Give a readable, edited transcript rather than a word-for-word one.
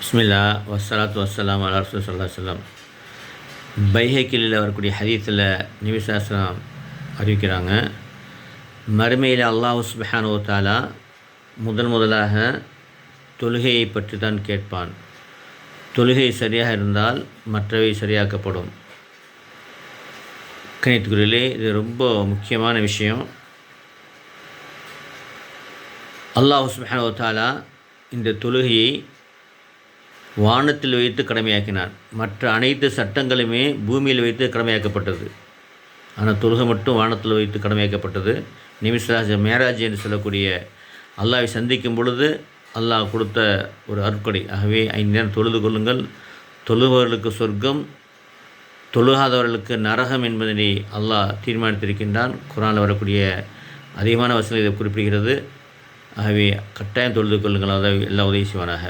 பிஸ்மில்லா வஸ்ஸலாத்து வஸ்ஸலாம் அலா ரசூல் ஸல்லல்லாஹு அலைஹி வஸல்லம். பைஹக்கியில் வரக்கூடிய ஹதீஸில் நபி ஸல்லல்லாஹு அலைஹி வஸல்லம் அறிவிக்கிறாங்க, மறுமையில் அல்லாஹ் சுப்ஹானஹு வ தஆலா முதலாக தொழுகையை பற்றி தான் கேட்பான். தொழுகை சரியாக இருந்தால் மற்றவை சரியாக்கப்படும். கணித்துக்குரியலே இது ரொம்ப முக்கியமான விஷயம். அல்லாஹ் சுப்ஹானஹு வ தஆலா இந்த தொழுகையை வானத்தில் வைத்து கடமையாக்கினார். மற்ற அனைத்து சட்டங்களுமே பூமியில் வைத்து கடமையாக்கப்பட்டது. ஆனால் தொழுகை மட்டும் வானத்தில் வைத்து கடமையாக்கப்பட்டது. நபி ஸல்லல்லாஹு அலைஹி வஸல்லம் மேராஜ் என்று சொல்லக்கூடிய அல்லாஹ்வை சந்திக்கும் பொழுது அல்லாஹ் கொடுத்த ஒரு அருட்கொடை. ஆகவே 5 நேரம் தொழுது கொள்ளுங்கள், தொழுபவர்களுக்கு சொர்க்கம், தொழுகாதவர்களுக்கு நரகம் என்பதனை அல்லாஹ் தீர்மானித்திருக்கின்றான். குர்ஆனில் வரக்கூடிய அதிகமான வசனங்கள் இதை குறிப்பிடுகிறது. ஆகவே கட்டாயம் தொழுது கொள்ளுங்கள். அல்லாஹ் எல்லா உதவி செய்வானாக.